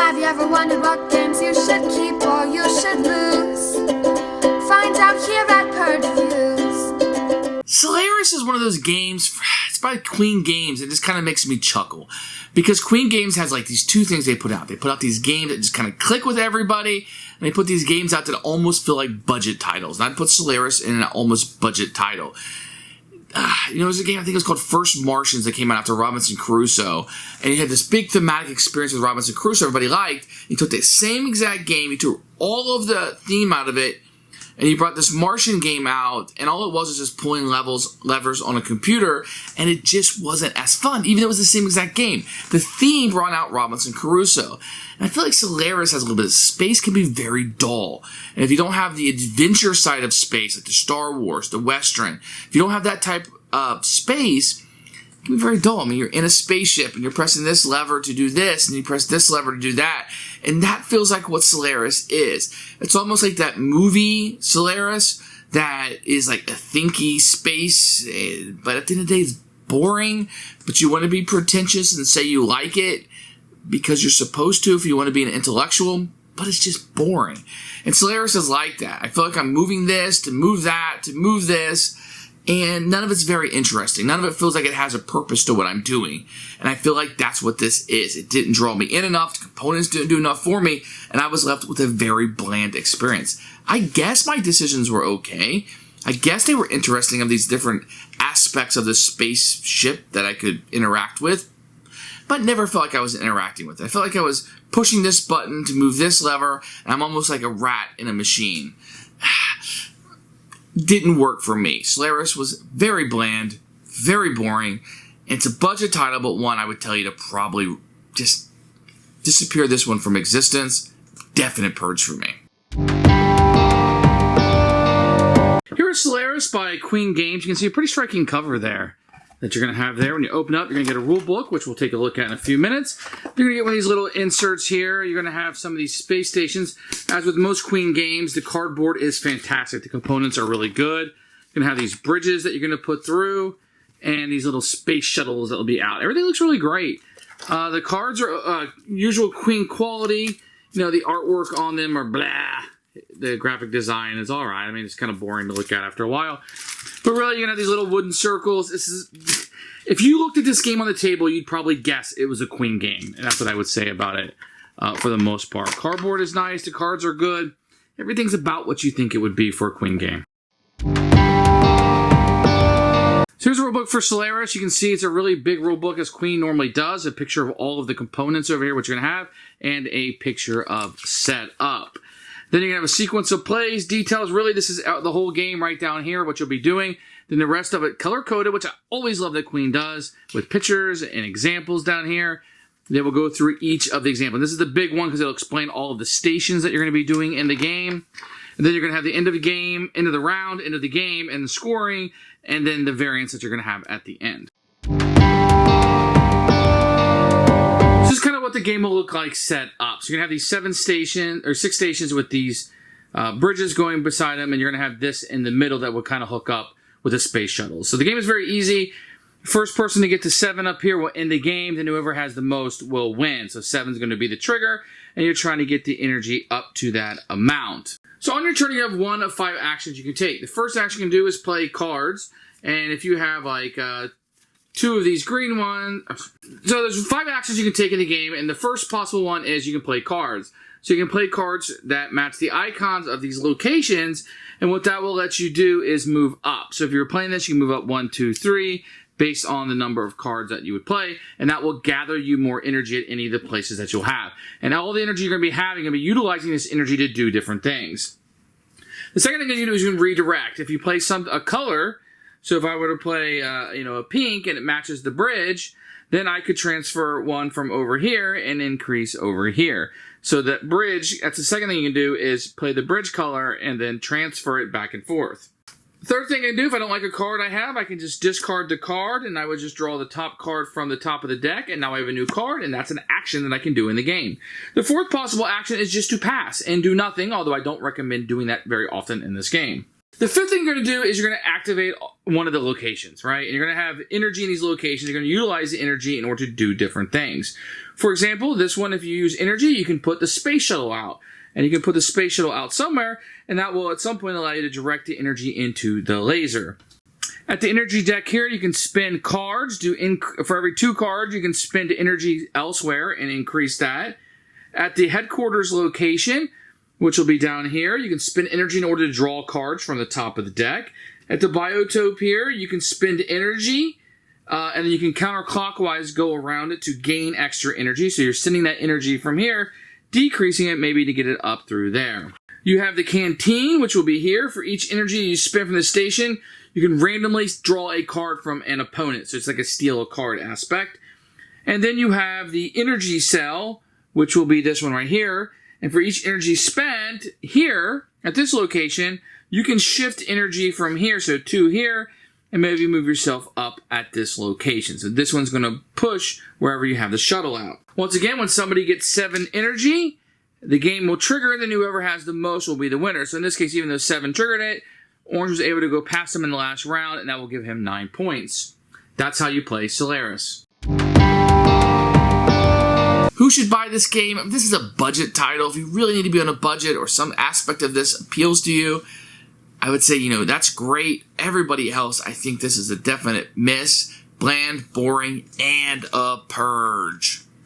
Have you ever wondered what games you should keep or you should lose? Find out here at Purge Reviews. Solaris is one of those games, it's by Queen Games, it just kind of makes me chuckle. Because Queen Games has like these two things they put out. They put out these games that just kind of click with everybody, and they put these games out that almost feel like budget titles. And I'd put Solaris in an almost budget title. There's a game, I think it was called First Martians, that came out after Robinson Crusoe. And you had this big thematic experience with Robinson Crusoe everybody liked. You took the same exact game, you took all of the theme out of it, and you brought this Martian game out, and all it was just pulling levers on a computer, and it just wasn't as fun, even though it was the same exact game. The theme brought out Robinson Crusoe. And I feel like Solaris has a little bit of space, can be very dull. And if you don't have the adventure side of space, like the Star Wars, the Western, if you don't have that type of space, it can be very dull. I mean, you're in a spaceship, and you're pressing this lever to do this, and you press this lever to do that. And that feels like what Solaris is. It's almost like that movie Solaris that is like a thinky space, but at the end of the day, it's boring, but you want to be pretentious and say you like it because you're supposed to if you want to be an intellectual, but it's just boring. And Solaris is like that. I feel like I'm moving this to move that to move this, and none of it's very interesting. None of it feels like it has a purpose to what I'm doing. And I feel like that's what this is. It didn't draw me in enough. The components didn't do enough for me. And I was left with a very bland experience. I guess my decisions were okay. I guess they were interesting of these different aspects of the spaceship that I could interact with. But never felt like I was interacting with it. I felt like I was pushing this button to move this lever. And I'm almost like a rat in a machine. Didn't work for me. Solaris was very bland, very boring. It's a budget title, but one I would tell you to probably just disappear this one from existence. Definite purge for me. Here is Solaris by Queen Games. You can see a pretty striking cover there that you're going to have there. When you open up, you're going to get a rule book, which we'll take a look at in a few minutes. You're going to get one of these little inserts here. You're going to have some of these space stations. As with most Queen Games, the cardboard is fantastic. The components are really good. You're going to have these bridges that you're going to put through, and these little space shuttles that will be out. Everything looks really great. The cards are usual Queen quality. You know, the artwork on them are blah. The graphic design is alright. I mean, it's kind of boring to look at after a while. But really, you're going to have these little wooden circles. If you looked at this game on the table, you'd probably guess it was a Queen game. And that's what I would say about it for the most part. Cardboard is nice. The cards are good. Everything's about what you think it would be for a Queen game. So here's a rulebook for Solaris. You can see it's a really big rulebook, as Queen normally does. A picture of all of the components over here, what you're going to have, and a picture of setup. Then you're going to have a sequence of plays, details. Really, this is the whole game right down here, what you'll be doing. Then the rest of it color-coded, which I always love that Queen does, with pictures and examples down here. They will go through each of the examples. This is the big one because it'll explain all of the stations that you're going to be doing in the game. And then you're going to have the end of the game, end of the round, end of the game, and the scoring, and then the variants that you're going to have at the end. This is kind of what the game will look like set up. So you're going to have these 6 stations with these bridges going beside them, and you're going to have this in the middle that will kind of hook up with the space shuttles. So the game is very easy. First person to get to 7 up here will end the game, then whoever has the most will win. So 7 is going to be the trigger, and you're trying to get the energy up to that amount. So on your turn, you have 1 of 5 actions you can take. The first action you can do is play cards, and if you have like 2 of these green ones, so there's 5 actions you can take in the game, and the first possible one is you can play cards. So you can play cards that match the icons of these locations, and what that will let you do is move up. So if you're playing this, you can move up 1, 2, 3, based on the number of cards that you would play, and that will gather you more energy at any of the places that you'll have. And all the energy you're going to be having, you're going to be utilizing this energy to do different things. The second thing you can do is you can redirect. If you play a color, so if I were to play a pink and it matches the bridge, then I could transfer 1 from over here and increase over here. So that bridge, that's the second thing you can do, is play the bridge color and then transfer it back and forth. Third thing I can do, if I don't like a card I have, I can just discard the card, and I would just draw the top card from the top of the deck, and now I have a new card, and that's an action that I can do in the game. The fourth possible action is just to pass and do nothing, although I don't recommend doing that very often in this game. The fifth thing you're going to do is you're going to activate one of the locations, right? And you're going to have energy in these locations. You're going to utilize the energy in order to do different things. For example, this one, if you use energy, you can put the space shuttle out. And you can put the space shuttle out somewhere, and that will at some point allow you to direct the energy into the laser. At the energy deck here, you can spend cards. For every 2 cards, you can spend energy elsewhere and increase that. At the headquarters location, which will be down here, you can spend energy in order to draw cards from the top of the deck. At the biotope here, you can spend energy, and then you can counterclockwise go around it to gain extra energy. So you're sending that energy from here, decreasing it maybe to get it up through there. You have the canteen, which will be here. For each energy you spend from the station, you can randomly draw a card from an opponent. So it's like a steal a card aspect. And then you have the energy cell, which will be this one right here. And for each energy spent here at this location, you can shift energy from here. So 2 here, and maybe move yourself up at this location. So this one's going to push wherever you have the shuttle out. Once again, when somebody gets 7 energy, the game will trigger, and then whoever has the most will be the winner. So in this case, even though 7 triggered it, Orange was able to go past him in the last round, and that will give him 9 points. That's how you play Solaris. Who should buy this game? This is a budget title. If you really need to be on a budget or some aspect of this appeals to you, I would say, that's great. Everybody else, I think this is a definite miss. Bland, boring, and a purge.